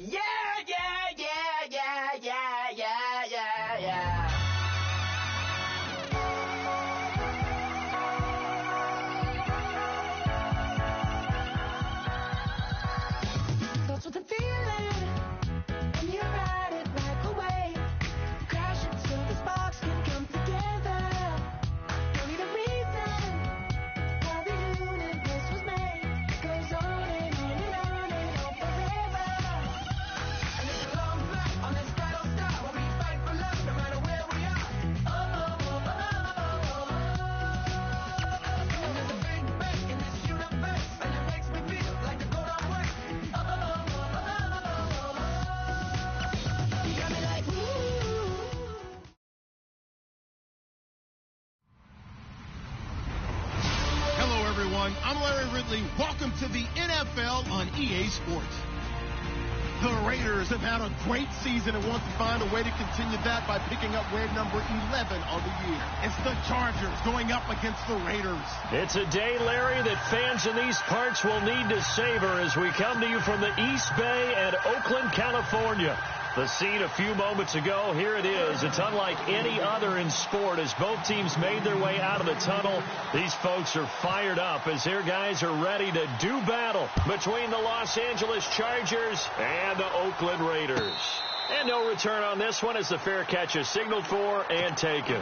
Yeah, yeah, yeah, yeah, yeah, yeah, yeah, yeah. That's what the feeling, and you ride it right away. Crash it so the sparks can come together. Don't need a reason why the universe was made. Goes on and on and on and on forever. And it's a long flight on this battle star where we fight for love no matter where we are. Oh, oh, oh, oh, oh. And there's a big bang in this universe, and it makes me feel like the go don't work. Oh, oh, oh, oh, oh. You got me like, ooh. Hello, everyone. I'm Larry Ridley. Welcome to the NFL on EA Sports. The Raiders have had a great season and want to find a way to continue that by picking up win number 11 on the year. It's the Chargers going up against the Raiders. It's a day, Larry, that fans in these parts will need to savor as we come to you from the East Bay and Oakland, California. The scene a few moments ago, here it is. It's unlike any other in sport as both teams made their way out of the tunnel. These folks are fired up as their guys are ready to do battle between the Los Angeles Chargers and the Oakland Raiders. And no return on this one as the fair catch is signaled for and taken.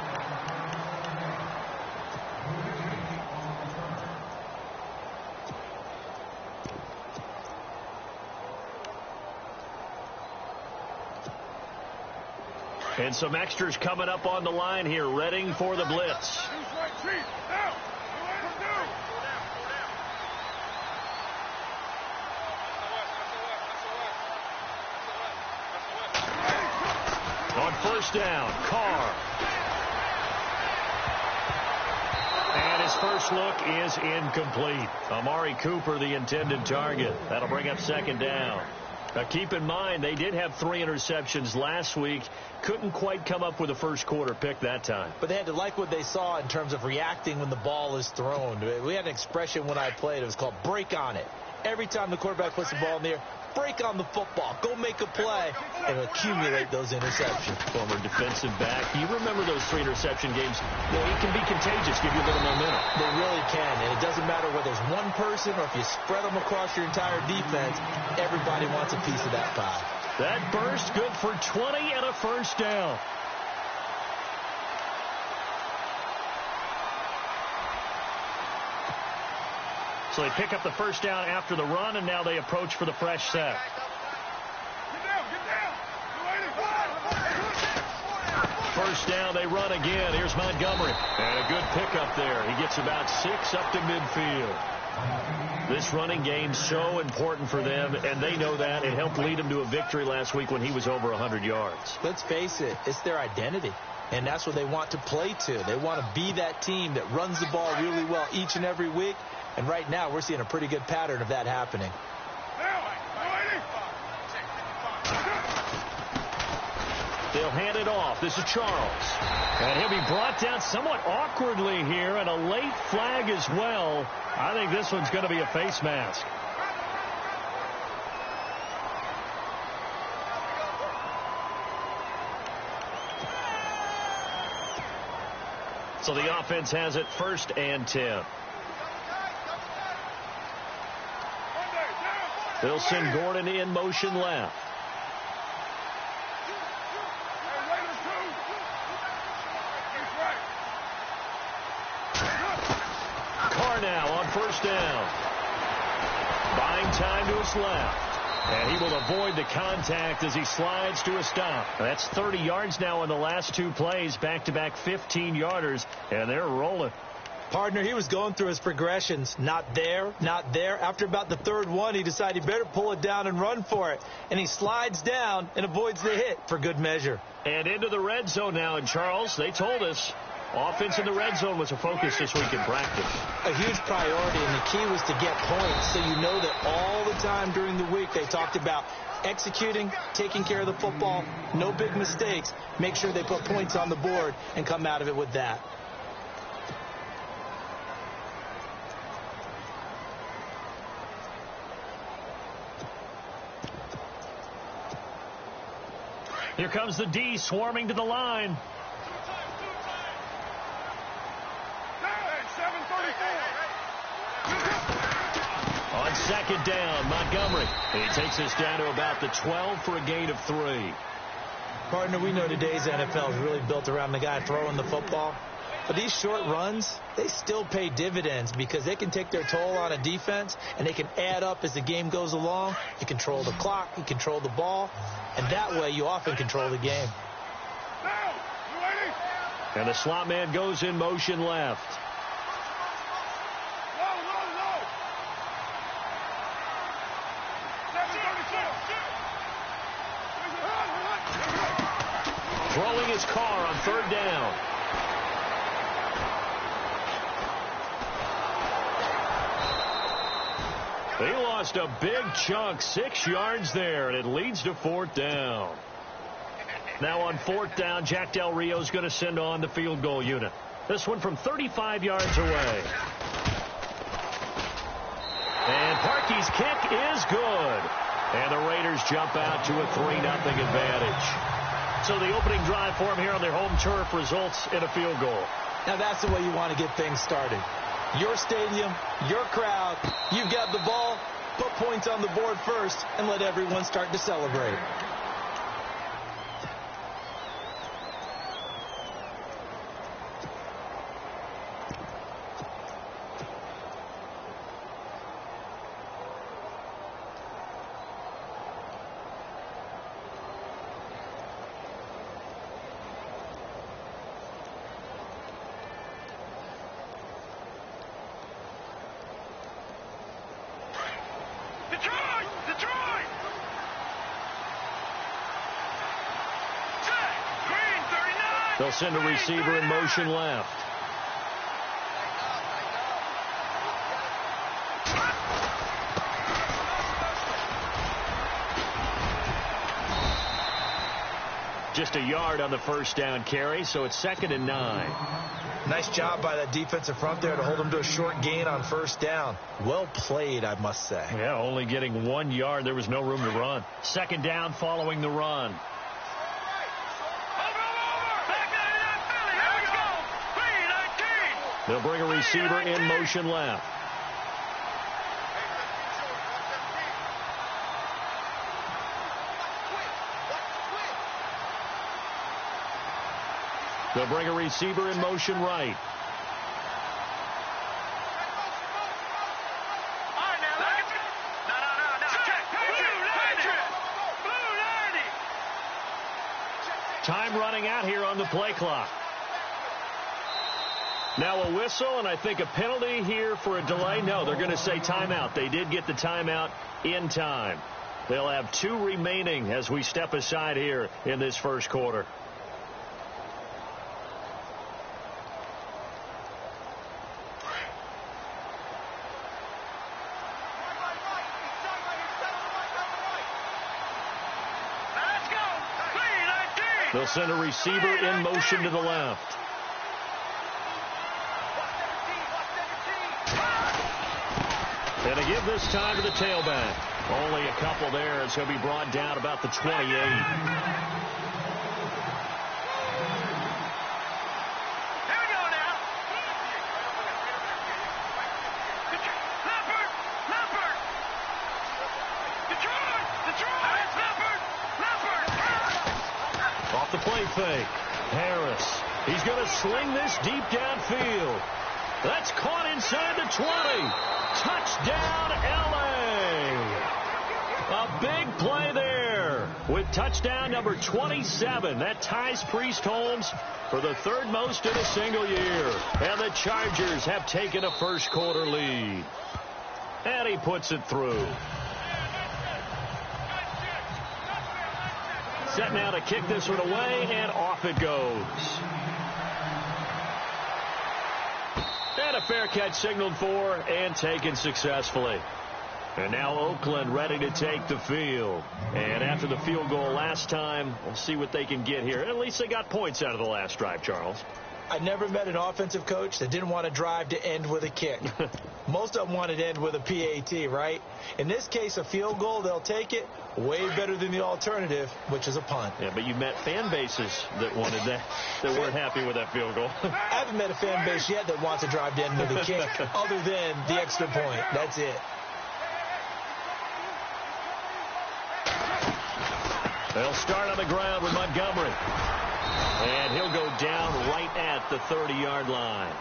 And some extras coming up on the line here, readying for the blitz. On first down, Carr. And his first look is incomplete. Amari Cooper, the intended target. That'll bring up second down. Now, keep in mind, they did have 3 interceptions last week. Couldn't quite come up with a first quarter pick that time. But they had to like what they saw in terms of reacting when the ball is thrown. We had an expression when I played. It was called break on it. Every time the quarterback puts the ball in the air, break on the football. Go make a play and accumulate those interceptions. Former defensive back. You remember those 3 interception games? Well, it can be contagious, give you a little momentum. They really can, and it doesn't matter whether it's one person or if you spread them across your entire defense, everybody wants a piece of that pie. That burst good for 20 and a first down. So they pick up the first down after the run, and now they approach for the fresh set. First down, they run again. Here's Montgomery. And a good pickup there. He gets about 6 up to midfield. This running game so important for them, and they know that. It helped lead them to a victory last week when he was over 100 yards. Let's face it, it's their identity. And that's what they want to play to. They want to be that team that runs the ball really well each and every week. And right now, we're seeing a pretty good pattern of that happening. They'll hand it off. This is Charles. And he'll be brought down somewhat awkwardly here, and a late flag as well. I think this one's going to be a face mask. So the offense has it first and 10. They'll send Gordon in motion left. Carr now on first down. Buying time to his left. And he will avoid the contact as he slides to a stop. That's 30 yards now in the last 2 plays. Back-to-back 15-yarders, and they're rolling. Partner, he was going through his progressions. Not there, not there. After about the 3rd one, he decided he better pull it down and run for it. And he slides down and avoids the hit for good measure. And into the red zone now. And, Charles, they told us offense in the red zone was a focus this week in practice. A huge priority, and the key was to get points. So you know that all the time during the week they talked about executing, taking care of the football, no big mistakes. Make sure they put points on the board and come out of it with that. Here comes the D swarming to the line. On second down, Montgomery. And he takes us down to about the 12 for a gain of 3. Partner, we know today's NFL is really built around the guy throwing the football. But these short runs, they still pay dividends because they can take their toll on a defense, and they can add up as the game goes along. You control the clock, you control the ball, and that way you often control the game. And the slot man goes in motion left. Throwing his car on third down. He lost a big chunk, 6 yards there, and it leads to fourth down. Now on fourth down, Jack Del Rio's going to send on the field goal unit. This one from 35 yards away. And Parkey's kick is good. And the Raiders jump out to a 3-0 advantage. So the opening drive for him here on their home turf results in a field goal. Now that's the way you want to get things started. Your stadium, your crowd, you've got the ball, put points on the board first, and let everyone start to celebrate. They'll send a receiver in motion left. Just a yard on the first down carry, so it's 2nd and 9. Nice job by that defensive front there to hold them to a short gain on first down. Well played, I must say. Yeah, only getting 1 yard. There was no room to run. 2nd down following the run. They'll bring a receiver in motion left. They'll bring a receiver in motion right. Time running out here on the play clock. Now a whistle, and I think a penalty here for a delay. No, they're going to say timeout. They did get the timeout in time. They'll have 2 remaining as we step aside here in this first quarter. They'll send a receiver in motion to the left. And to give this time to the tailback. Only a couple there as he'll be brought down about the 28. Here we go now. Leopard. Leopard. Off the play fake. Harris. He's going to sling this deep downfield. That's caught inside the 20. Touchdown, L.A. A big play there with touchdown number 27. That ties Priest Holmes for the 3rd most in a single year. And the Chargers have taken a first quarter lead. And he puts it through. Set now to kick this one away, and off it goes. And a fair catch signaled for and taken successfully. And now Oakland ready to take the field. And after the field goal last time, we'll see what they can get here. At least they got points out of the last drive, Charles. I never met an offensive coach that didn't want to drive to end with a kick. Most of them wanted to end with a PAT, right? In this case, a field goal, they'll take it. Way better than the alternative, which is a punt. Yeah, but you met fan bases that wanted that weren't happy with that field goal. I haven't met a fan base yet that wants to drive to end with a kick other than the extra point. That's it. They'll start on the ground with Montgomery. And he'll go down right at the 30-yard line.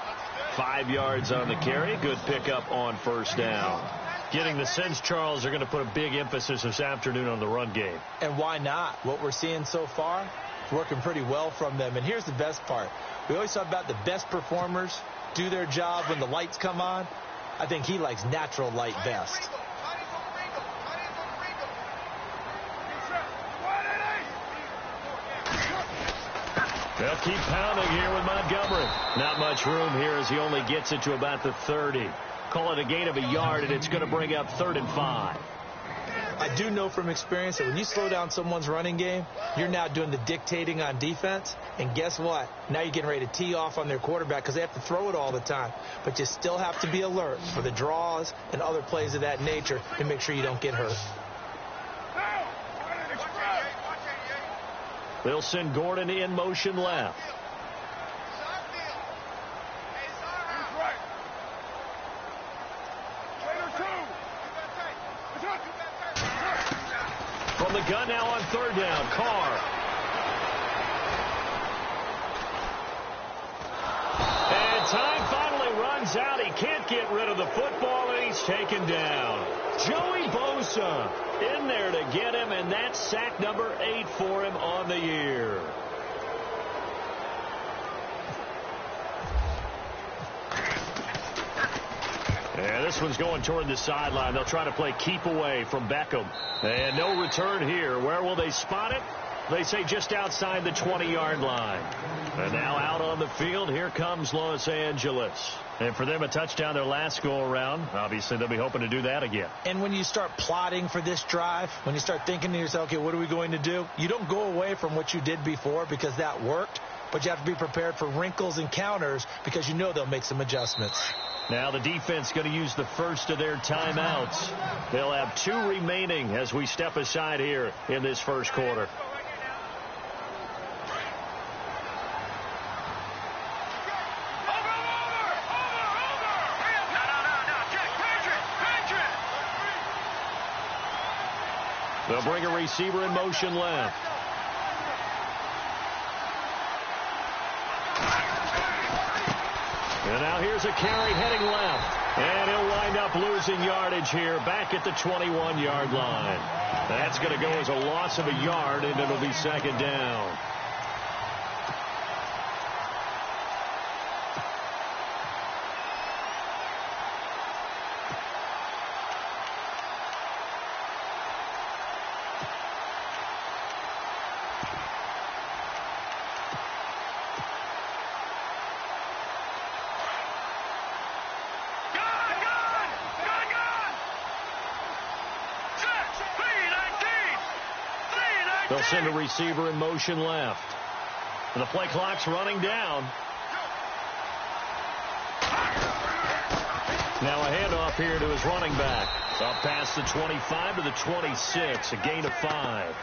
5 yards on the carry. Good pickup on first down. Getting the sense, Charles, they're going to put a big emphasis this afternoon on the run game. And why not? What we're seeing so far is working pretty well from them. And here's the best part. We always talk about the best performers do their job when the lights come on. I think he likes natural light best. They'll keep pounding here with Montgomery. Not much room here as he only gets it to about the 30. Call it a gain of a yard, and it's going to bring up 3rd and 5. I do know from experience that when you slow down someone's running game, you're now doing the dictating on defense. And guess what? Now you're getting ready to tee off on their quarterback because they have to throw it all the time. But you still have to be alert for the draws and other plays of that nature to make sure you don't get hurt. They'll send Gordon in motion left. From the gun now on 3rd down, Carr. And time finally runs out. He can't get rid of the football, and he's taken down. Joey Bosa in there to get him, and that's sack number 8 for him on the year. And this one's going toward the sideline. They'll try to play keep away from Beckham. And no return here. Where will they spot it? They say just outside the 20-yard line. And now out on the field, here comes Los Angeles. And for them, a touchdown their last go-around. Obviously, they'll be hoping to do that again. And when you start plotting for this drive, when you start thinking to yourself, okay, what are we going to do? You don't go away from what you did before because that worked. But you have to be prepared for wrinkles and counters because you know they'll make some adjustments. Now the defense going to use the first of their timeouts. They'll have 2 remaining as we step aside here in this first quarter. They'll bring a receiver in motion left. And now here's a carry heading left. And he'll wind up losing yardage here back at the 21-yard line. That's going to go as a loss of a yard, and it'll be 2nd down. They'll send a receiver in motion left. And the play clock's running down. Now a handoff here to his running back. Up past the 25 to the 26, a gain of 5.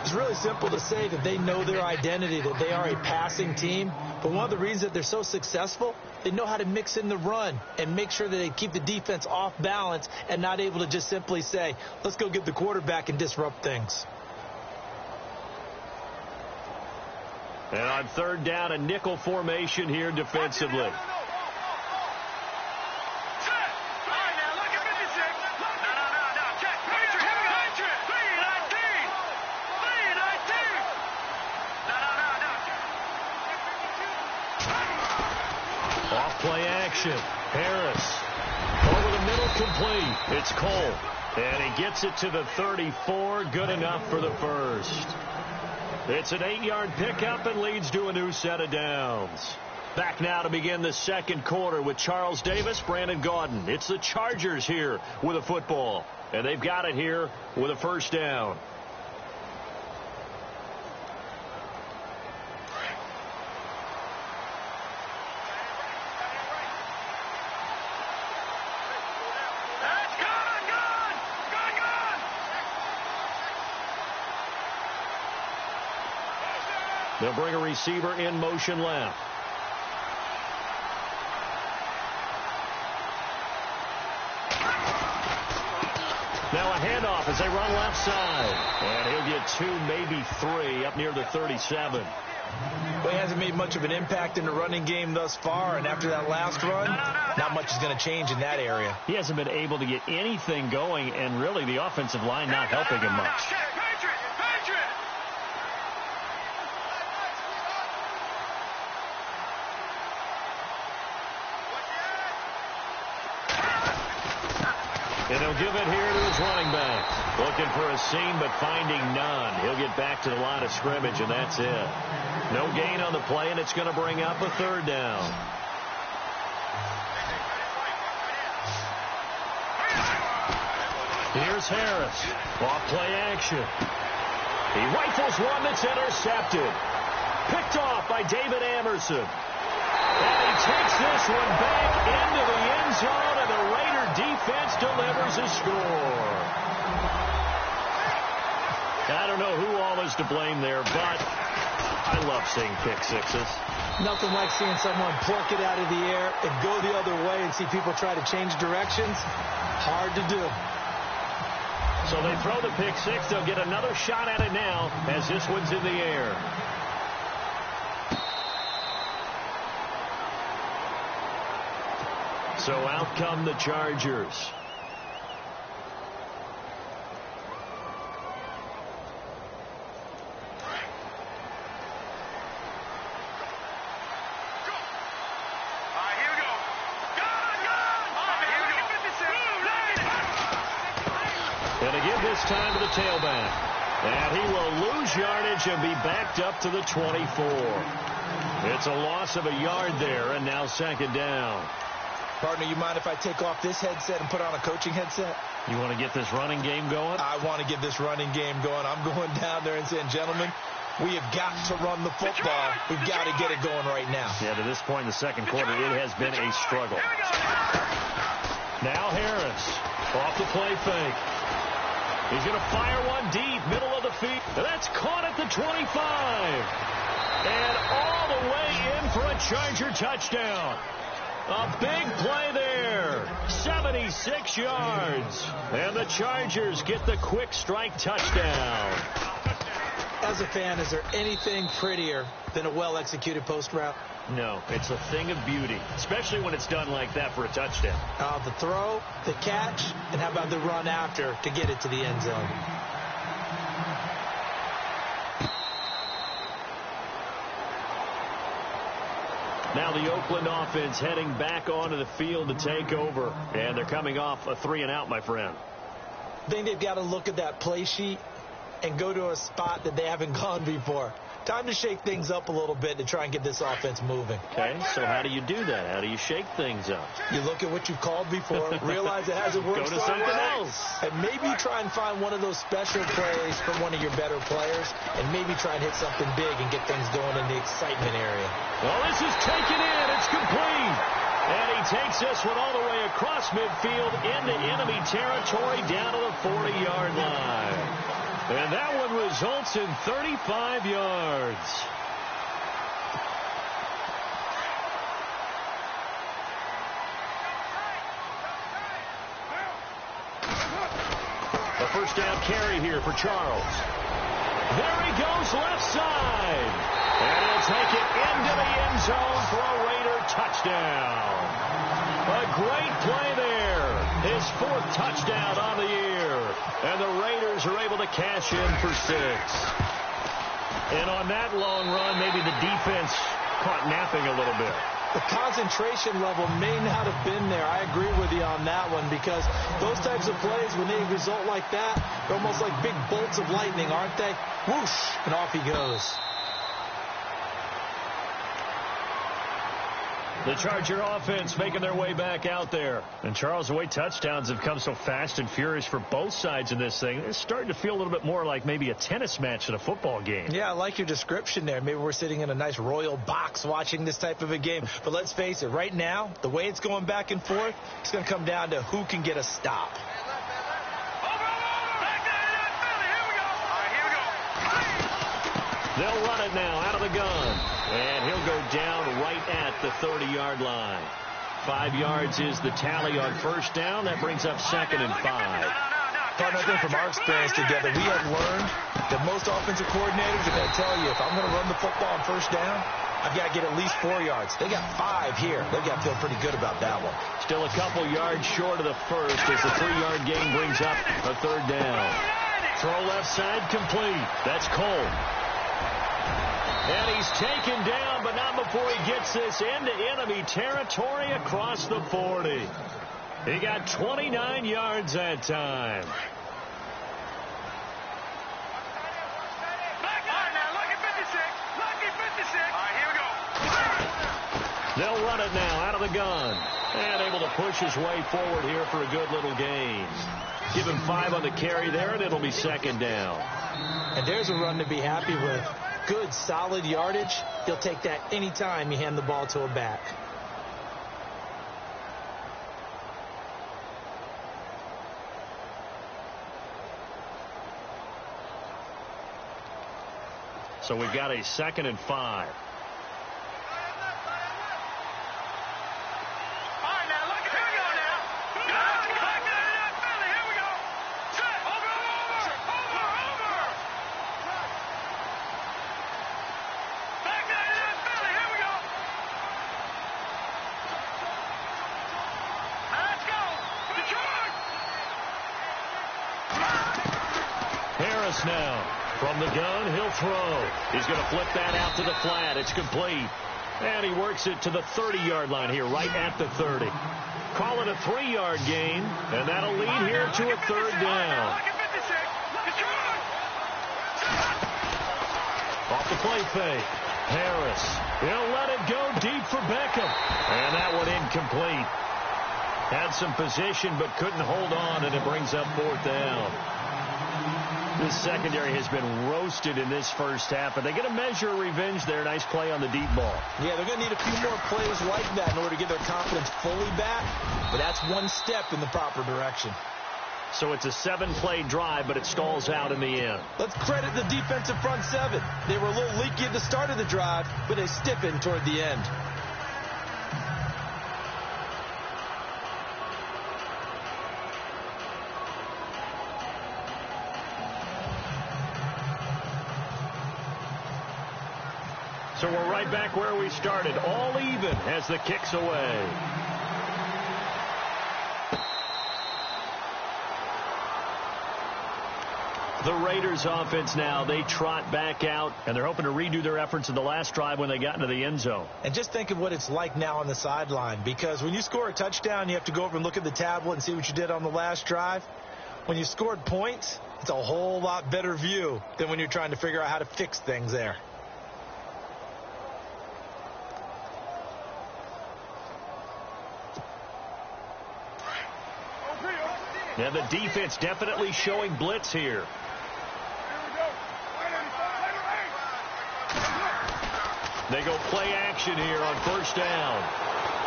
It's really simple to say that they know their identity, that they are a passing team. But one of the reasons that they're so successful, they know how to mix in the run and make sure that they keep the defense off balance and not able to just simply say, let's go get the quarterback and disrupt things. And on 3rd down, a nickel formation here defensively. Off play action. Harris. Over the middle, complete. It's Cole. And he gets it to the 34. Good enough for the first. It's an 8-yard pickup and leads to a new set of downs. Back now to begin the second quarter with Charles Davis, Brandon Gaudin. It's the Chargers here with a football. And they've got it here with a 1st down. They'll bring a receiver in motion left. Now a handoff as they run left side. And he'll get 2, maybe 3 up near the 37. Well, he hasn't made much of an impact in the running game thus far, and after that last run, not much is going to change in that area. He hasn't been able to get anything going, and really the offensive line not helping him much. And he'll give it here to his running back. Looking for a seam, but finding none. He'll get back to the line of scrimmage, and that's it. No gain on the play, and it's going to bring up a 3rd down. Here's Harris. Off play action. He rifles one that's intercepted. Picked off by David Amerson. And he takes this one back into the end zone, and the Raider defense delivers a score. I don't know who all is to blame there, but I love seeing pick sixes. Nothing like seeing someone pluck it out of the air and go the other way and see people try to change directions. Hard to do. So they throw the pick six. They'll get another shot at it now as this one's in the air. So out come the Chargers. And again this time to the tailback. And he will lose yardage and be backed up to the 24. It's a loss of a yard there, and now 2nd down. Partner, you mind if I take off this headset and put on a coaching headset? You want to get this running game going? I want to get this running game going. I'm going down there and saying, gentlemen, we have got to run the football. We've got to get it going right now. Yeah, to this point in the 2nd quarter, it has been a struggle. Now Harris off the play fake. He's going to fire one deep, middle of the field. That's caught at the 25. And all the way in for a Charger touchdown. A big play there. 76 yards. And the Chargers get the quick strike touchdown. As a fan, is there anything prettier than a well-executed post route? No, it's a thing of beauty, especially when it's done like that for a touchdown. The throw, the catch, and how about the run after to get it to the end zone? Now the Oakland offense heading back onto the field to take over. And they're coming off a 3-and-out, my friend. I think they've got to look at that play sheet and go to a spot that they haven't gone before. Time to shake things up a little bit to try and get this offense moving. Okay, so how do you do that? How do you shake things up? You look at what you've called before, realize it hasn't worked. Go to something else. And maybe try and find one of those special plays from one of your better players, and maybe try and hit something big and get things going in the excitement area. Well, this is taken in. It's complete. And he takes this one all the way across midfield into enemy territory down to the 40-yard line. And that one results in 35 yards. A first down carry here for Charles. There he goes left side. And he'll take it into the end zone for a Raider touchdown. A great play there. His 4th touchdown on the year. And the Raiders are able to cash in for 6. And on that long run, maybe the defense caught napping a little bit. The concentration level may not have been there. I agree with you on that one, because those types of plays, when they result like that, they're almost like big bolts of lightning, aren't they? Whoosh, and off he goes. The Charger offense making their way back out there. And, Charles, the way touchdowns have come so fast and furious for both sides in this thing, it's starting to feel a little bit more like maybe a tennis match in a football game. Yeah, I like your description there. Maybe we're sitting in a nice royal box watching this type of a game. But let's face it, right now, the way it's going back and forth, it's going to come down to who can get a stop. They'll run it now out of the gun. And he'll go down right at the 30-yard line. 5 yards is the tally on first down. That brings up 2nd and 5. Partner, I think from our experience together, we have learned that most offensive coordinators are going to tell you, if I'm going to run the football on first down, I've got to get at least 4 yards. They got 5 here. They got to feel pretty good about that one. Still a couple yards short of the first as the 3-yard gain brings up a 3rd down. Throw left side complete. That's Cole. And he's taken down, but not before he gets this into enemy territory across the 40. He got 29 yards that time. They'll run it now out of the gun. And able to push his way forward here for a good little gain. Give him 5 on the carry there, and it'll be 2nd down. And there's a run to be happy with. Good, solid yardage. He'll take that anytime you hand the ball to a back. So we've got a 2nd and 5. Now from the gun, he'll throw. He's going to flip that out to the flat. It's complete. And he works it to the 30-yard line here, right at the 30. Call it a 3-yard gain, and that'll lead here to a 3rd down. Off the play fake. Harris. He'll let it go deep for Beckham. And that one incomplete. Had some position, but couldn't hold on, and it brings up 4th down. This secondary has been roasted in this first half, but they get a measure of revenge there. Nice play on the deep ball. Yeah, they're going to need a few more plays like that in order to get their confidence fully back, but that's one step in the proper direction. So it's a 7-play drive, but it stalls out in the end. Let's credit the defensive front 7. They were a little leaky at the start of the drive, but they stiffened toward the end. So we're right back where we started, all even as the kick's away. The Raiders offense now, they trot back out, and they're hoping to redo their efforts in the last drive when they got into the end zone. And just think of what it's like now on the sideline, because when you score a touchdown, you have to go over and look at the tablet and see what you did on the last drive. When you scored points, it's a whole lot better view than when you're trying to figure out how to fix things there. Now the defense definitely showing blitz here. They go play action here on first down.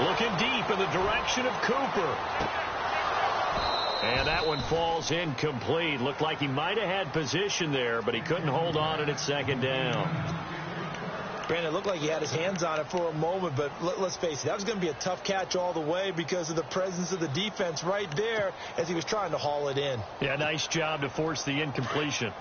Looking deep in the direction of Cooper. And that one falls incomplete. Looked like he might have had position there, but he couldn't hold on and it's 2nd down. Brandon, it looked like he had his hands on it for a moment, but let's face it, that was going to be a tough catch all the way because of the presence of the defense right there as he was trying to haul it in. Yeah, nice job to force the incompletion.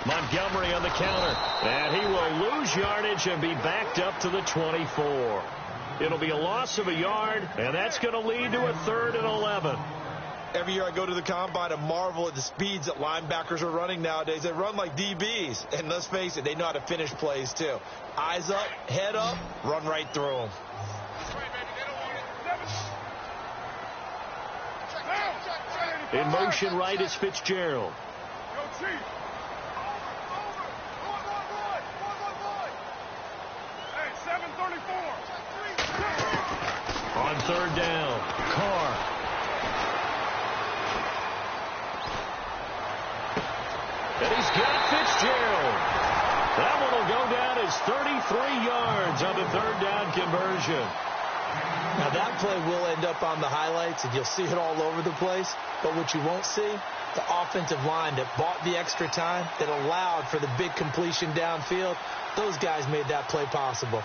Montgomery on the counter, and he will lose yardage and be backed up to the 24. It'll be a loss of a yard, and that's going to lead to a 3rd and 11. Every year I go to the combine and marvel at the speeds that linebackers are running nowadays. They run like DBs, and let's face it, they know how to finish plays too. Eyes up, head up, run right through them. In motion right is Fitzgerald. On 3rd down, Carr. And he's got Fitzgerald. That one will go down as 33 yards on the third down conversion. Now, that play will end up on the highlights, and you'll see it all over the place. But what you won't see, the offensive line that bought the extra time, that allowed for the big completion downfield, those guys made that play possible.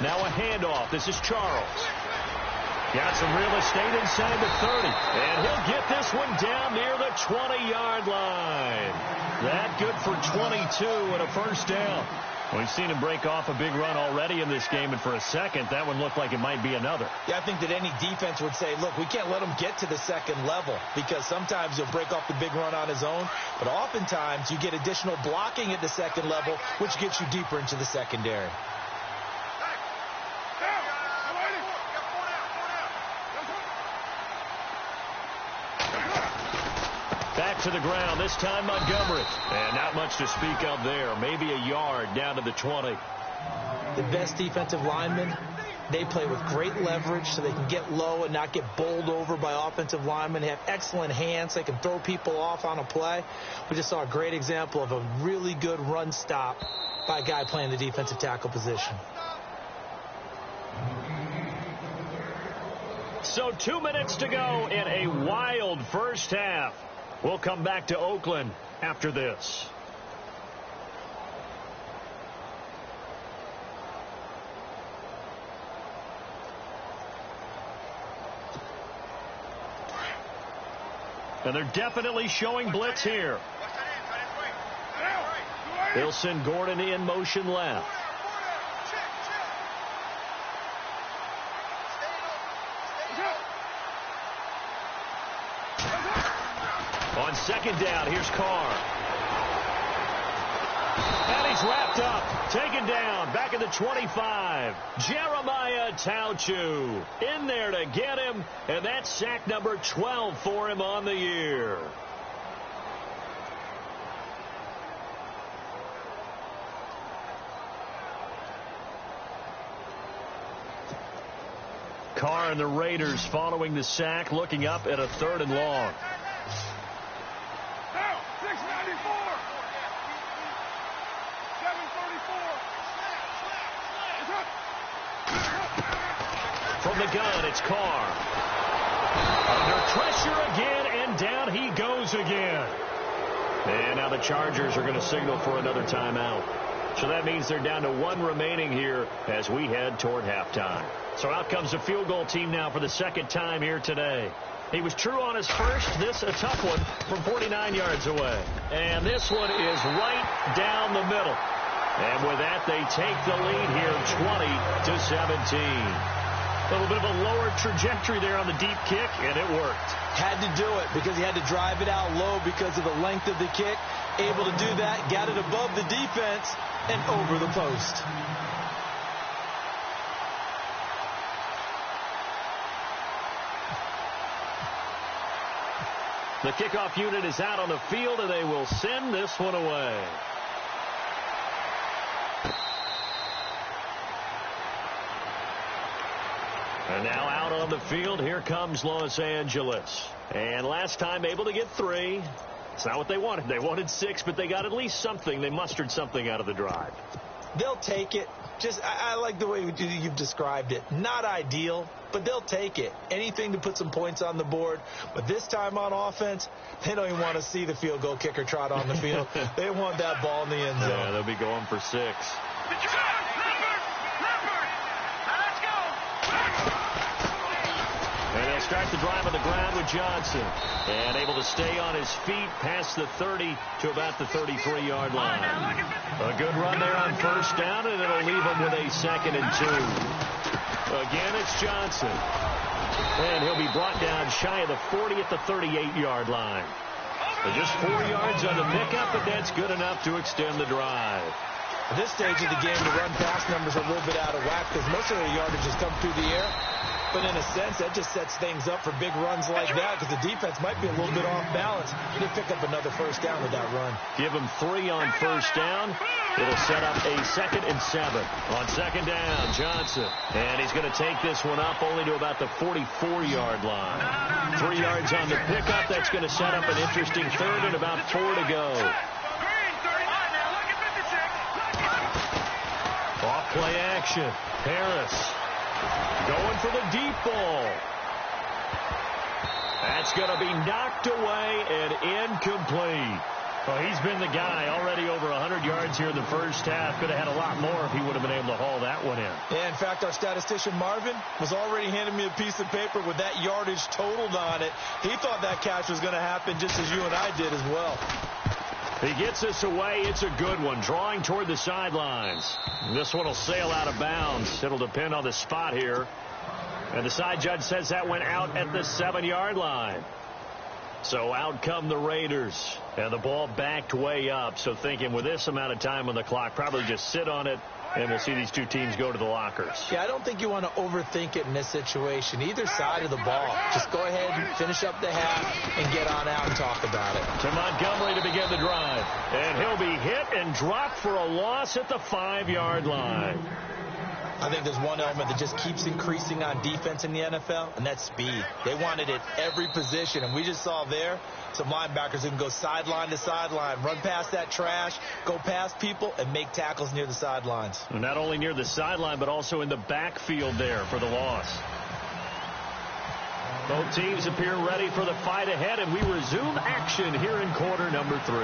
Now a handoff. This is Charles. Got some real estate inside the 30. And he'll get this one down near the 20-yard line. That good for 22 and a first down. We've seen him break off a big run already in this game, and for a second, that one looked like it might be another. Yeah, I think that any defense would say, look, we can't let him get to the second level, because sometimes he'll break off the big run on his own, but oftentimes you get additional blocking at the second level, which gets you deeper into the secondary. Back to the ground, this time Montgomery. And not much to speak of there. Maybe a yard down to the 20. The best defensive linemen, they play with great leverage so they can get low and not get bowled over by offensive linemen. They have excellent hands. They can throw people off on a play. We just saw a great example of a really good run stop by a guy playing the defensive tackle position. So 2 minutes to go in a wild first half. We'll come back to Oakland after this. And they're definitely showing blitz here. They'll send Gordon in motion left. On second down, here's Carr. And he's wrapped up, taken down, back at the 25. Jeremiah Tauchu in there to get him, and that's sack number 12 for him on the year. Carr and the Raiders following the sack, looking up at a 3rd and long. From the gun, it's Carr. Under pressure again, and down he goes again. And now the Chargers are going to signal for another timeout. So that means they're down to 1 remaining here as we head toward halftime. So out comes the field goal team now for the second time here today. He was true on his first. This a tough one from 49 yards away. And this one is right down the middle. And with that, they take the lead here 20-17. A little bit of a lower trajectory there on the deep kick, and it worked. Had to do it because he had to drive it out low because of the length of the kick. Able to do that, got it above the defense and over the post. The kickoff unit is out on the field, and they will send this one away. And now out on the field, here comes Los Angeles. And last time able to get 3. It's not what they wanted. They wanted 6, but they got at least something. They mustered something out of the drive. They'll take it. I like the way you've described it. Not ideal, but they'll take it. Anything to put some points on the board. But this time on offense, they don't even want to see the field goal kicker trot on the field. They want that ball in the end zone. Yeah, they'll be going for 6. And they'll start the drive on the ground with Johnson. And able to stay on his feet past the 30 to about the 33-yard line. A good run there on first down, and it'll leave him with a 2nd and 2. Again, it's Johnson. And he'll be brought down shy of the 40 at the 38-yard line. So just 4 yards on the pickup, but that's good enough to extend the drive. At this stage of the game, the run-pass numbers are a little bit out of whack because most of their yardage has come through the air. But in a sense, that just sets things up for big runs like that because the defense might be a little bit off balance. They pick up another first down with that run. Give them 3 on first down. It'll set up a 2nd and 7. On second down, Johnson. And he's going to take this one up only to about the 44-yard line. 3 yards on the pickup. That's going to set up an interesting third and about 4 to go. Off play action. Harris going for the deep ball. That's going to be knocked away and incomplete. Well, he's been the guy already over 100 yards here in the first half. Could have had a lot more if he would have been able to haul that one in. Yeah, in fact, our statistician Marvin was already handing me a piece of paper with that yardage totaled on it. He thought that catch was going to happen just as you and I did as well. He gets this away. It's a good one. Drawing toward the sidelines. This one will sail out of bounds. It'll depend on the spot here. And the side judge says that went out at the 7-yard line. So out come the Raiders. And the ball backed way up. So thinking with this amount of time on the clock, probably just sit on it. And we'll see these two teams go to the lockers. Yeah, I don't think you want to overthink it in this situation. Either side of the ball. Just go ahead and finish up the half and get on out and talk about it. To Montgomery to begin the drive. And he'll be hit and dropped for a loss at the 5-yard line. I think there's one element that just keeps increasing on defense in the NFL, and that's speed. They want it at every position, and we just saw there some linebackers who can go sideline to sideline, run past that trash, go past people, and make tackles near the sidelines. And not only near the sideline, but also in the backfield there for the loss. Both teams appear ready for the fight ahead, and we resume action here in quarter number 3.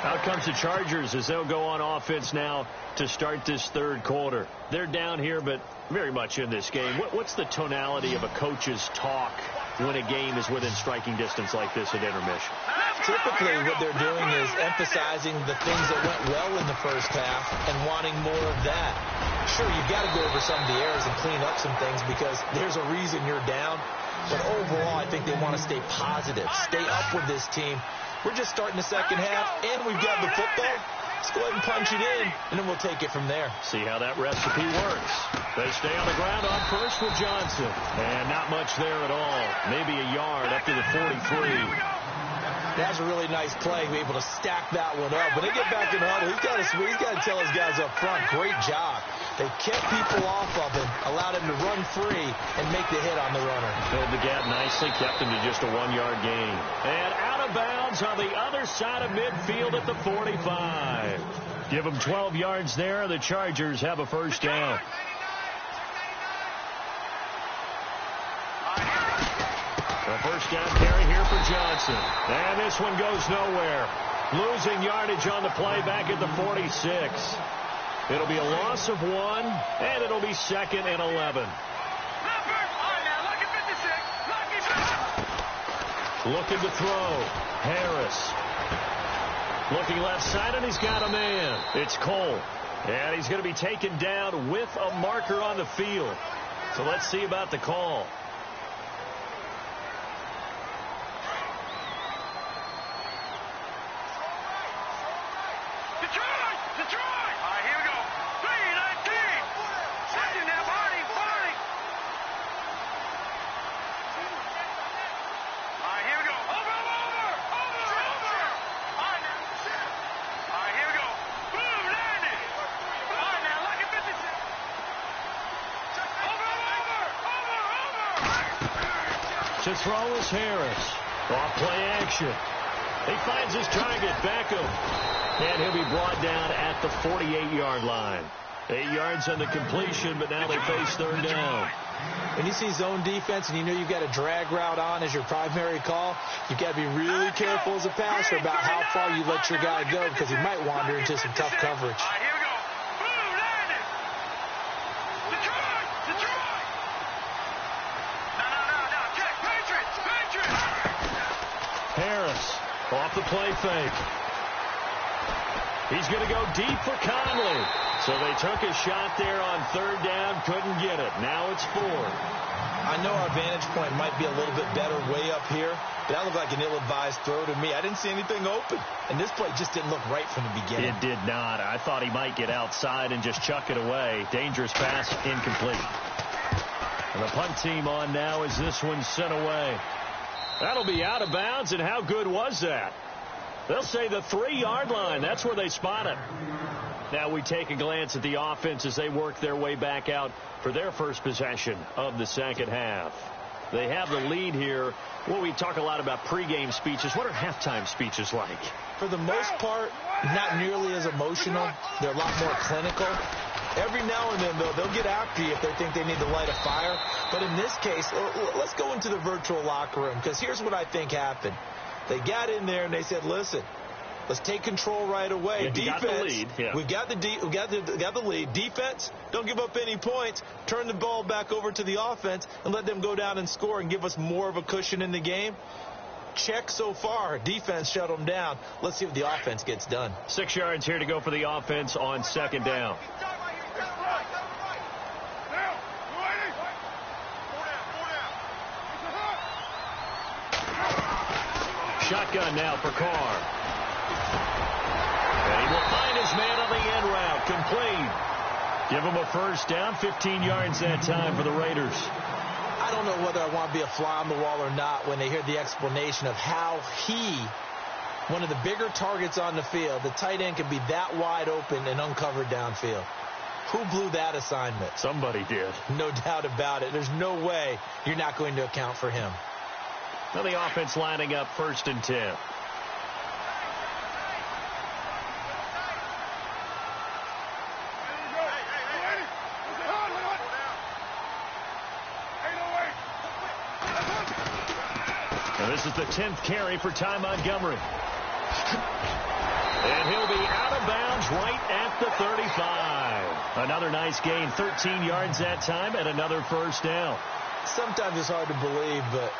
Out comes the Chargers as they'll go on offense now to start this third quarter. They're down here, but very much in this game. What's the tonality of a coach's talk when a game is within striking distance like this at intermission? Typically, what they're doing is emphasizing the things that went well in the first half and wanting more of that. Sure, you've got to go over some of the errors and clean up some things because there's a reason you're down. But overall, I think they want to stay positive, stay up with this team. We're just starting the second half, and we've got the football. Let's go ahead and punch it in, and then we'll take it from there. See how that recipe works. They stay on the ground on first with Johnson. And not much there at all. Maybe a yard up to the 43. That's a really nice play, be able to stack that one up. When they get back in the huddle, he's got to tell his guys up front, great job. They kept people off of him, allowed him to run free, and make the hit on the runner. Filled the gap nicely, kept him to just a 1-yard gain. And out of bounds on the other side of midfield at the 45. Give them 12 yards there. The Chargers have a first down. A first down carry here for Johnson. And this one goes nowhere. Losing yardage on the play back at the 46. It'll be a loss of 1, and it'll be 2nd and 11. Looking to throw. Harris. Looking left side, and he's got a man. It's Cole. And he's going to be taken down with a marker on the field. So let's see about the call. To throw is Harris. Off play action. He finds his target, Beckham. And he'll be brought down at the 48-yard line. 8 yards on the completion, but now they face third down. When you see zone defense and you know you've got a drag route on as your primary call, you've got to be really careful as a passer about how far you let your guy go because he might wander into some tough coverage. Harris off the play fake. He's going to go deep for Conley. So they took a shot there on third down, couldn't get it. Now it's 4. I know our vantage point might be a little bit better way up here, but that looked like an ill-advised throw to me. I didn't see anything open, and this play just didn't look right from the beginning. It did not. I thought he might get outside and just chuck it away. Dangerous pass, incomplete. And the punt team on now as this one's sent away. That'll be out of bounds, and how good was that? They'll say the 3-yard line. That's where they spot it. Now we take a glance at the offense as they work their way back out for their first possession of the second half. They have the lead here. Well, we talk a lot about pregame speeches. What are halftime speeches like? For the most part, not nearly as emotional. They're a lot more clinical. Every now and then, though, they'll get after you if they think they need to light a fire. But in this case, let's go into the virtual locker room, because here's what I think happened. They got in there and they said, listen, let's take control right away. Yeah, defense, got the lead. Yeah. We've got the lead. Defense, don't give up any points. Turn the ball back over to the offense and let them go down and score and give us more of a cushion in the game. Check so far. Defense shut them down. Let's see what the offense gets done. 6 yards here to go for the offense on second down. Shotgun now for Carr. And he will find his man on the end route. Complete. Give him a first down. 15 yards that time for the Raiders. I don't know whether I want to be a fly on the wall or not when they hear the explanation of how one of the bigger targets on the field, the tight end, can be that wide open and uncovered downfield. Who blew that assignment? Somebody did. No doubt about it. There's no way you're not going to account for him. Now the offense lining up 1st and 10. Now this is the 10th carry for Ty Montgomery. And he'll be out of bounds right at the 35. Another nice gain, 13 yards that time, and another first down. Sometimes it's hard to believe, but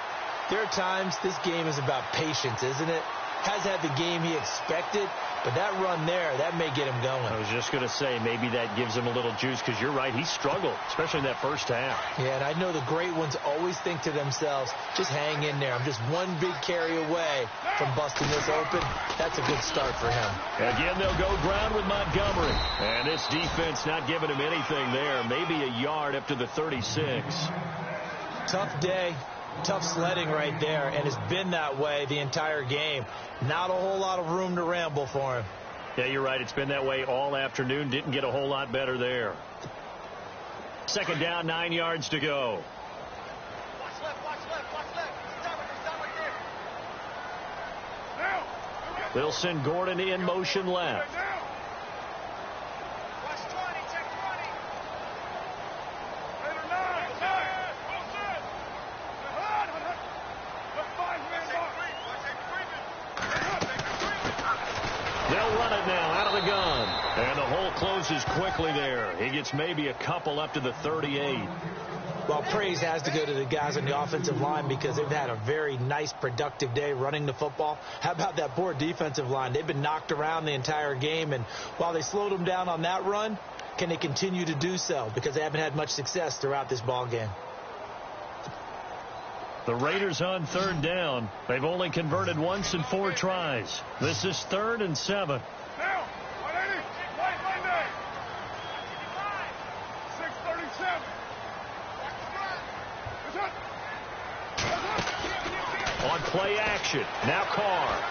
there are times this game is about patience, isn't it? Has had the game he expected, but that run there, that may get him going. I was just going to say, maybe that gives him a little juice, because you're right, he struggled, especially in that first half. Yeah, and I know the great ones always think to themselves, just hang in there. I'm just one big carry away from busting this open. That's a good start for him. Again, they'll go ground with Montgomery. And this defense not giving him anything there. Maybe a yard up to the 36. Tough day. Tough sledding right there, and it's been that way the entire game. Not a whole lot of room to ramble for him. Yeah, you're right. It's been that way all afternoon. Didn't get a whole lot better there. Second down, 9 yards to go. Watch left, watch left, watch left. Stop right there. They'll send Gordon in motion left. Watch 20, check 20. They'll run it now out of the gun. And the hole closes quickly there. He gets maybe a couple up to the 38. Well, praise has to go to the guys on the offensive line because they've had a very nice, productive day running the football. How about that poor defensive line? They've been knocked around the entire game, and while they slowed them down on that run, can they continue to do so? Because they haven't had much success throughout this ball game. The Raiders on third down. They've only converted once in 4 tries. This is 3rd and 7. Now, 180, white Monday. 637. On play action. Now Carr.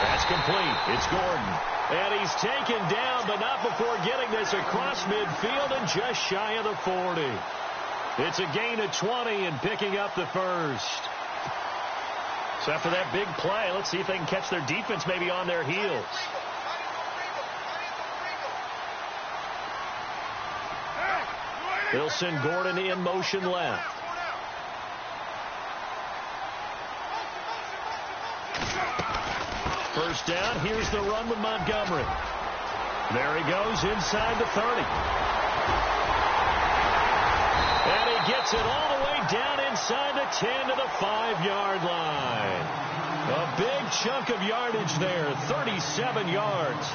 That's complete. It's Gordon. And he's taken down, but not before getting this across midfield and just shy of the 40. It's a gain of 20 and picking up the first. So after that big play, let's see if they can catch their defense maybe on their heels. They'll send Gordon in motion left. First down, here's the run with Montgomery. There he goes inside the 30. And he gets it all the way down inside the 10 to the 5-yard line. A big chunk of yardage there, 37 yards.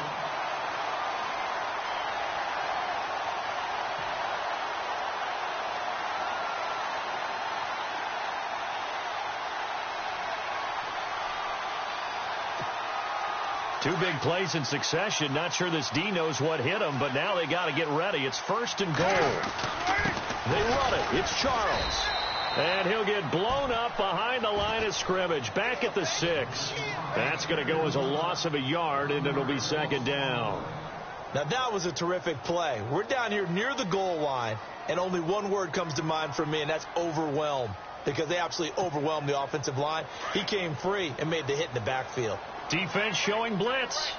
Two big plays in succession. Not sure this D knows what hit him, but now they got to get ready. It's 1st and goal. They run it. It's Charles. And he'll get blown up behind the line of scrimmage. Back at the 6. That's going to go as a loss of a yard, and it'll be 2nd down. Now, that was a terrific play. We're down here near the goal line, and only one word comes to mind for me, and that's overwhelmed, because they absolutely overwhelmed the offensive line. He came free and made the hit in the backfield. Defense showing blitz.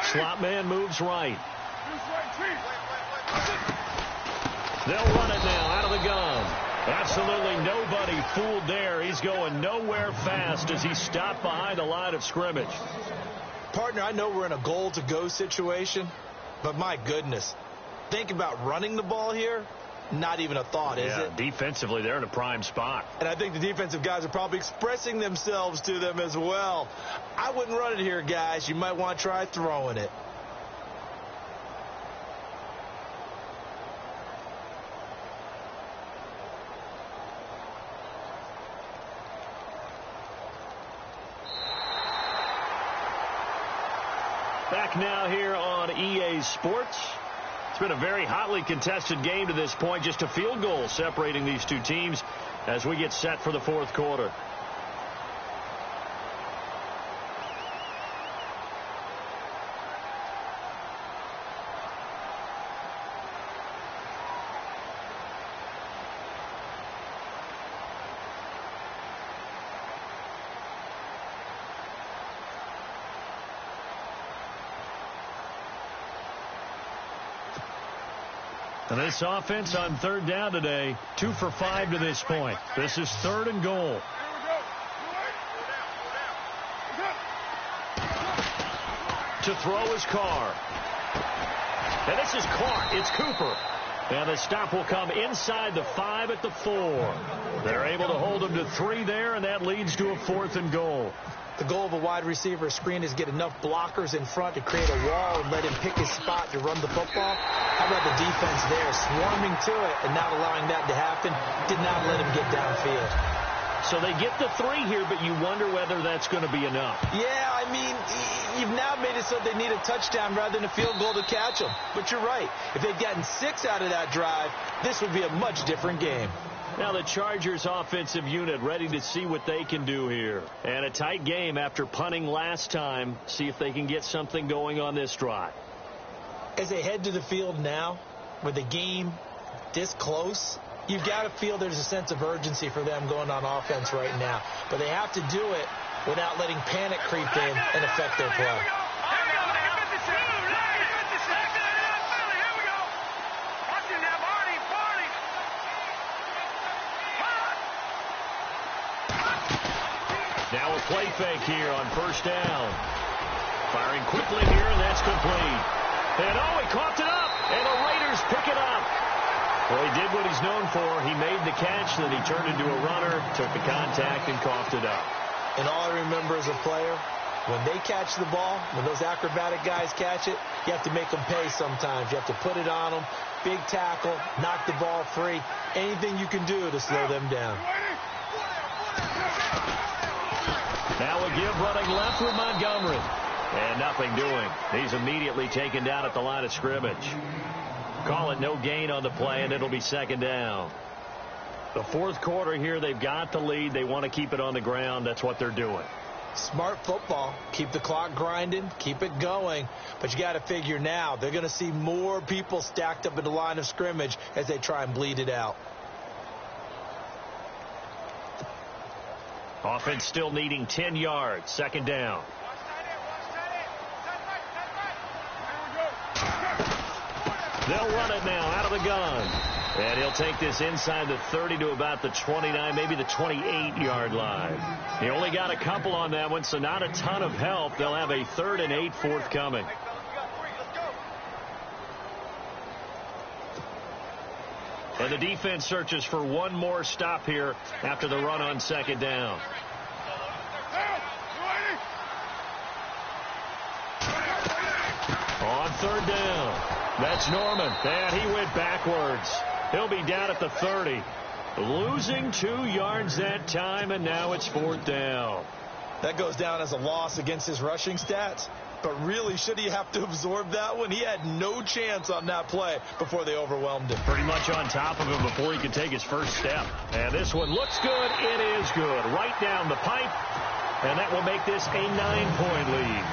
Slot man moves right. They'll run it now out of the gun. Absolutely nobody fooled there. He's going nowhere fast as he stopped behind the line of scrimmage. Partner, I know we're in a goal-to-go situation, but my goodness, think about running the ball here. Not even a thought, is it? Defensively, they're in a prime spot. And I think the defensive guys are probably expressing themselves to them as well. I wouldn't run it here, guys. You might want to try throwing it. Back now here on EA Sports. It's been a very hotly contested game to this point. Just a field goal separating these two teams as we get set for the 4th quarter. And this offense on 3rd down today, 2 for 5 to this point. This is 3rd and goal. To throw is Carr. And this is caught. It's Cooper. And the stop will come inside the 5 at the 4. They're able to hold him to 3 there, and that leads to a 4th and goal. The goal of a wide receiver screen is get enough blockers in front to create a wall and let him pick his spot to run the football. How about the defense there, swarming to it and not allowing that to happen? Did not let him get downfield. So they get the 3 here, but you wonder whether that's going to be enough. Yeah, I mean, you've now made it so they need a touchdown rather than a field goal to catch them. But you're right. If they'd gotten 6 out of that drive, this would be a much different game. Now the Chargers offensive unit ready to see what they can do here. And a tight game after punting last time. See if they can get something going on this drive. As they head to the field now, with the game this close, you've got to feel there's a sense of urgency for them going on offense right now. But they have to do it without letting panic creep in and affect their play. Now a play fake here on 1st down. Firing quickly here, and that's complete. And he coughed it up, and the Raiders pick it up. Well, he did what he's known for. He made the catch, then he turned into a runner, took the contact, and coughed it up. And all I remember as a player, when they catch the ball, when those acrobatic guys catch it, you have to make them pay sometimes. You have to put it on them, big tackle, knock the ball free, anything you can do to slow them down. Now a give running left with Montgomery. And nothing doing. He's immediately taken down at the line of scrimmage. Call it no gain on the play, and it'll be 2nd down. The 4th quarter here, they've got the lead. They want to keep it on the ground. That's what they're doing. Smart football. Keep the clock grinding. Keep it going. But you got to figure now, they're going to see more people stacked up at the line of scrimmage as they try and bleed it out. Offense still needing 10 yards. 2nd down. They'll run it now out of the gun. And he'll take this inside the 30 to about the 29, maybe the 28-yard line. He only got a couple on that one, so not a ton of help. They'll have a 3rd and 8 forthcoming. And the defense searches for one more stop here after the run on 2nd down. On 3rd down. That's Norman. And he went backwards. He'll be down at the 30. Losing 2 yards that time, and now it's 4th down. That goes down as a loss against his rushing stats. But really, should he have to absorb that one? He had no chance on that play before they overwhelmed him. Pretty much on top of him before he could take his first step. And this one looks good. It is good. Right down the pipe. And that will make this a 9-point lead.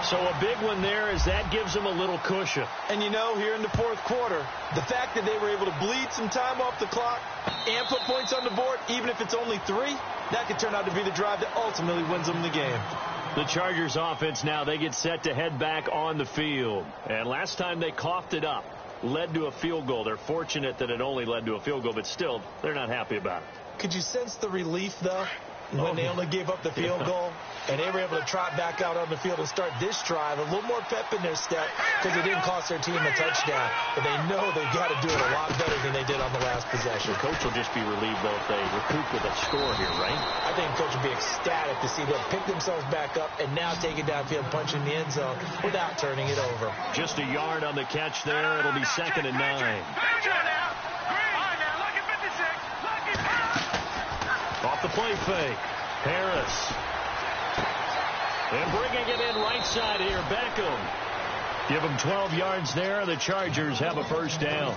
So a big one there as that gives them a little cushion. And you know, here in the fourth quarter, the fact that they were able to bleed some time off the clock and put points on the board, even if it's only 3, that could turn out to be the drive that ultimately wins them the game. The Chargers offense now, they get set to head back on the field. And last time they coughed it up, led to a field goal. They're fortunate that it only led to a field goal, but still, they're not happy about it. Could you sense the relief, though, when they only gave up the field goal? And they were able to trot back out on the field and start this drive. A little more pep in their step because it didn't cost their team a touchdown. But they know they've got to do it a lot better than they did on the last possession. The coach will just be relieved, though, if they recoup with a score here, right? I think the coach will be ecstatic to see them pick themselves back up and now take it downfield, punch in the end zone without turning it over. Just a yard on the catch there. It'll be 2nd and 9. Off the play fake. Harris. And bringing it in right side here, Beckham. Give them 12 yards there. The Chargers have a first down.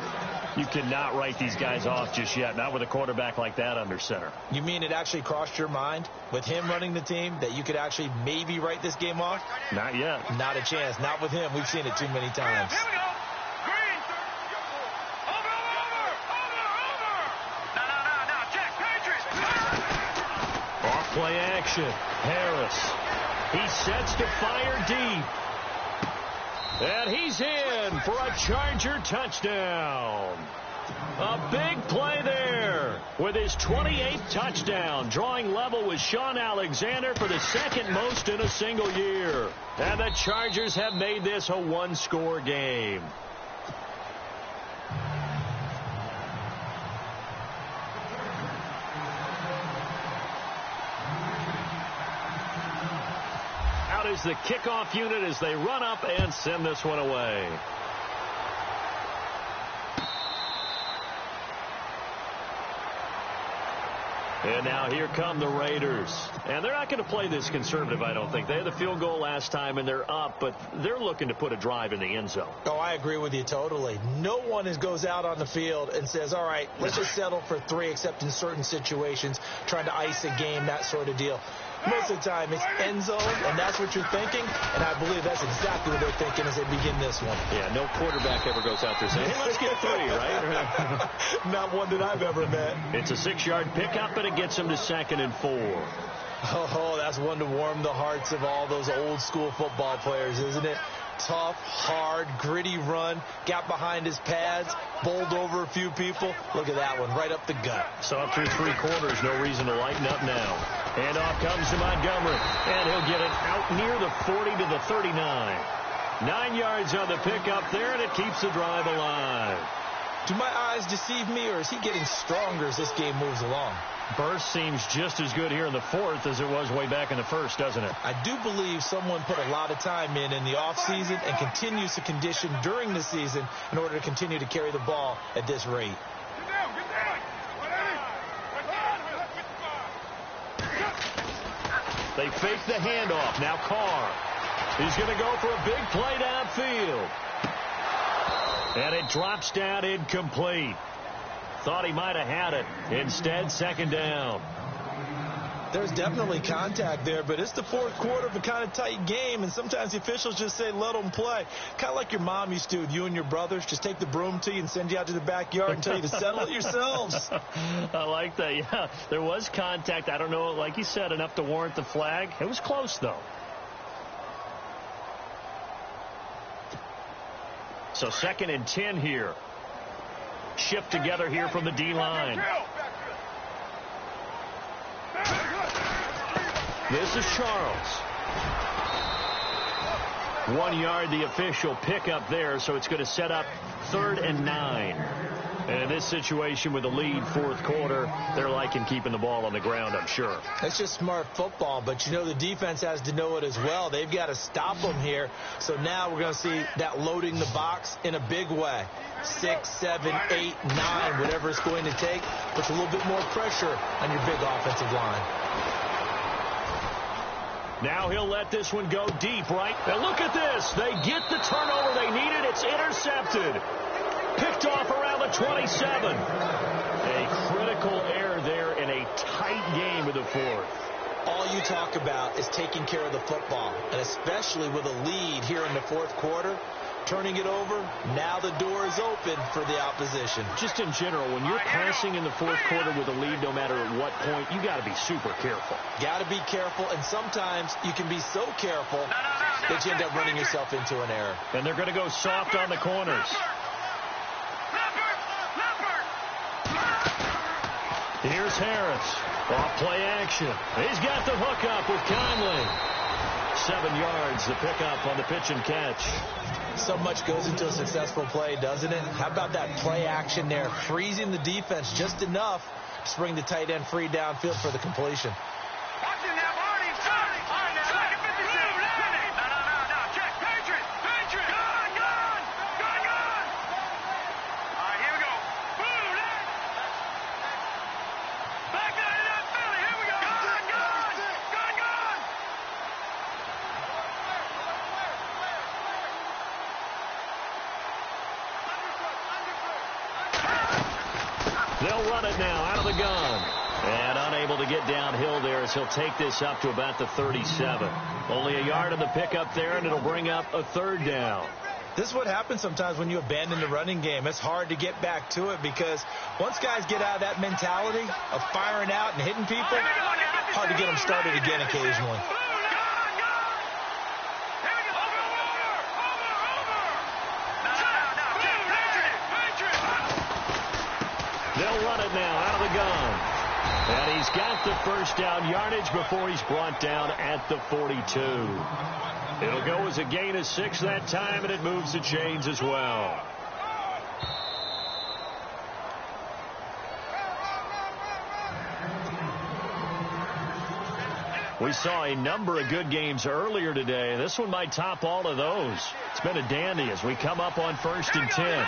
You cannot write these guys off just yet, not with a quarterback like that under center. You mean it actually crossed your mind with him running the team that you could actually maybe write this game off? Not yet. Not a chance. Not with him. We've seen it too many times. Here we go. Green. Over. No. Check. Patriots. Off play action. Harris. He sets to fire deep. And he's in for a Charger touchdown. A big play there with his 28th touchdown, drawing level with Sean Alexander for the 2nd most in a single year. And the Chargers have made this a 1-score game. Is the kickoff unit as they run up and send this one away. And now here come the Raiders. And they're not going to play this conservative, I don't think. They had the field goal last time, and they're up, but they're looking to put a drive in the end zone. Oh, I agree with you totally. No one goes out on the field and says, all right, let's just settle for 3, except in certain situations, trying to ice a game, that sort of deal. Most of the time, it's end zone, and that's what you're thinking, and I believe that's exactly what they're thinking as they begin this one. Yeah, no quarterback ever goes out there saying, hey, let's get 3, right? Not one that I've ever met. It's a 6-yard pickup, and it gets them to 2nd and 4. Oh, that's one to warm the hearts of all those old-school football players, isn't it? Tough, hard, gritty run, got behind his pads, bowled over a few people. Look at that one, right up the gut. So up through 3 quarters, no reason to lighten up now. And off comes to Montgomery, and he'll get it out near the 40 to the 39. 9 yards on the pickup there, and it keeps the drive alive. Do my eyes deceive me, or is he getting stronger as this game moves along? Burst seems just as good here in the 4th as it was way back in the 1st, doesn't it? I do believe someone put a lot of time in the offseason and continues to condition during the season in order to continue to carry the ball at this rate. Get down. They fake the handoff. Now Carr. He's going to go for a big play downfield. And it drops down incomplete. Thought he might have had it. Instead, 2nd down. There's definitely contact there, but it's the 4th quarter of a kind of tight game, and sometimes the officials just say, let them play. Kind of like your mom used to with you and your brothers. Just take the broom to you and send you out to the backyard and tell you to settle it yourselves. I like that, yeah. There was contact. I don't know, like you said, enough to warrant the flag. It was close, though. So 2nd and 10 here. Shift together here from the D-line. This is Charles. 1 yard, the official pickup there, so it's going to set up 3rd and 9. And in this situation with the lead 4th quarter, they're liking keeping the ball on the ground, I'm sure. That's just smart football, but you know the defense has to know it as well. They've got to stop them here. So now we're going to see that loading the box in a big way. 6, 7, 8, 9, whatever it's going to take, puts a little bit more pressure on your big offensive line. Now he'll let this one go deep, right? And look at this. They get the turnover they needed. It's intercepted. Picked off around the 27. A critical error there in a tight game of the fourth. All you talk about is taking care of the football, and especially with a lead here in the fourth quarter, turning it over, now the door is open for the opposition. Just in general, when you're passing in the fourth quarter with a lead, no matter at what point, you got to be super careful. Got to be careful, and sometimes you can be so careful that you end up running yourself into an error. And they're going to go soft on the corners. Here's Harris. Off play action. He's got the hook up with Conley. 7 yards, the pickup on the pitch and catch. So much goes into a successful play, doesn't it? How about that play action there, freezing the defense just enough to bring the tight end free downfield for the completion. They'll run it now out of the gun. And unable to get downhill there as he'll take this up to about the 37. Only a yard on the pickup there, and it'll bring up a third down. This is what happens sometimes when you abandon the running game. It's hard to get back to it because once guys get out of that mentality of firing out and hitting people, hard to get them started again occasionally. They'll run it now out of the gun. And he's got the first down yardage before he's brought down at the 42. It'll go as a gain of 6 that time, and it moves the chains as well. We saw a number of good games earlier today. This one might top all of those. It's been a dandy as we come up on 1st and 10.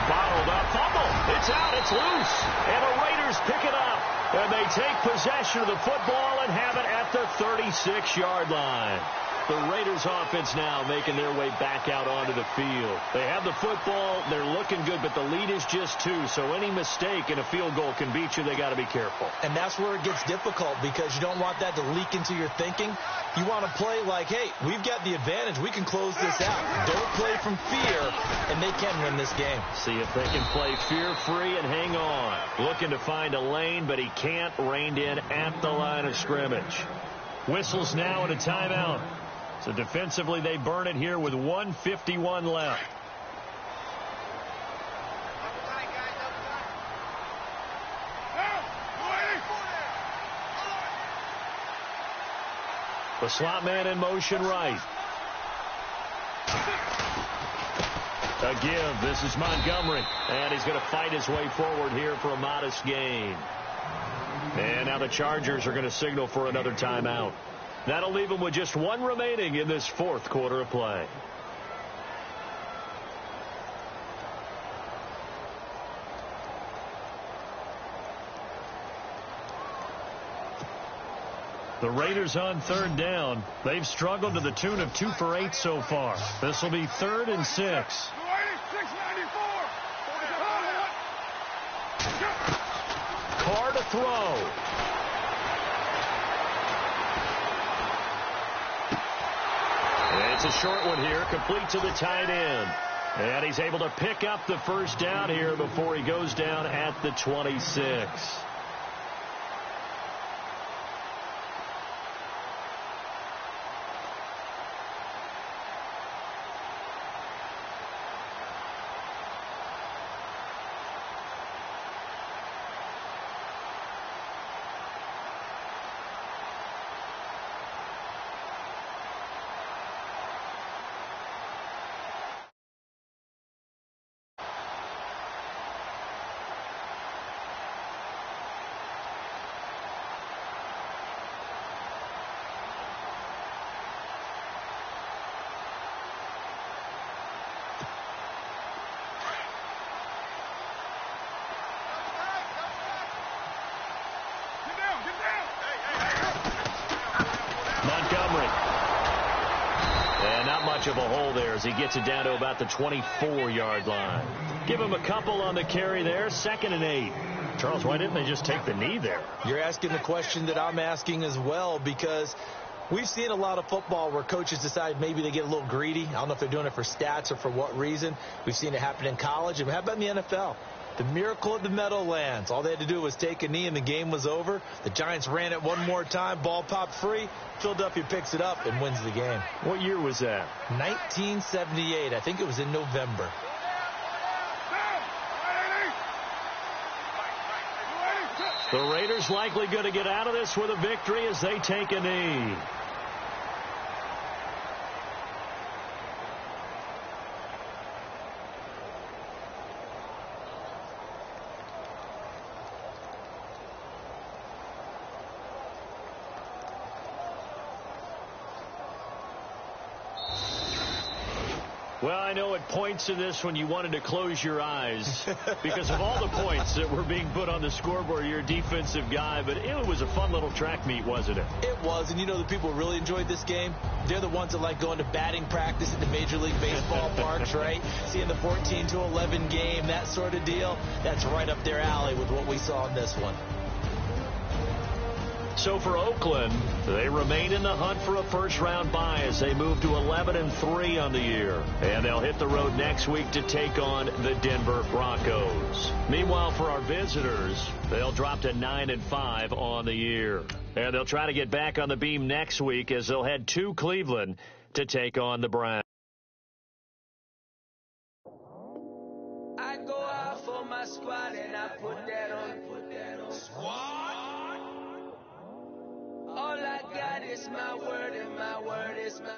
Bottled up, fumble. It's out, it's loose. And the Raiders pick it up. And they take possession of the football and have it at the 36-yard line. The Raiders offense now making their way back out onto the field. They have the football, they're looking good, but the lead is just 2. So any mistake in a field goal can beat you. They got to be careful. And that's where it gets difficult because you don't want that to leak into your thinking. You want to play like, hey, we've got the advantage. We can close this out. Don't play from fear, and they can win this game. See if they can play fear-free and hang on. Looking to find a lane, but he can't. Reined in at the line of scrimmage. Whistles now and a timeout. So defensively, they burn it here with 1:51 left. The slot man in motion right. A give. This is Montgomery. And he's going to fight his way forward here for a modest gain. And now the Chargers are going to signal for another timeout. That'll leave them with just 1 remaining in this fourth quarter of play. The Raiders on 3rd down. They've struggled to the tune of 2 for 8 so far. This will be 3rd and 6. Carr to throw. It's a short one here, complete to the tight end. And he's able to pick up the first down here before he goes down at the 26. much of a hole there as he gets it down to about the 24-yard line. Give him a couple on the carry there, 2nd and 8. Charles, why didn't they just take the knee there? You're asking the question that I'm asking as well, because we've seen a lot of football where coaches decide maybe they get a little greedy. I don't know if they're doing it for stats or for what reason. We've seen it happen in college. And how about in the NFL? The miracle of the Meadowlands. All they had to do was take a knee and the game was over. The Giants ran it one more time. Ball popped free. Philadelphia picks it up and wins the game. What year was that? 1978. I think it was in November. The Raiders likely going to get out of this with a victory as they take a knee. Well, I know at points in this when you wanted to close your eyes because of all the points that were being put on the scoreboard. You're a defensive guy, but it was a fun little track meet, wasn't it? It was, and you know the people who really enjoyed this game? They're the ones that like going to batting practice at the Major League Baseball parks, right? Seeing the 14-11 game, that sort of deal. That's right up their alley with what we saw in this one. So for Oakland, they remain in the hunt for a first-round bye as they move to 11-3 on the year. And they'll hit the road next week to take on the Denver Broncos. Meanwhile, for our visitors, they'll drop to 9-5 on the year. And they'll try to get back on the beam next week as they'll head to Cleveland to take on the Browns. I go out for my squad and I put that on. Squad? All I got is my word and my word is my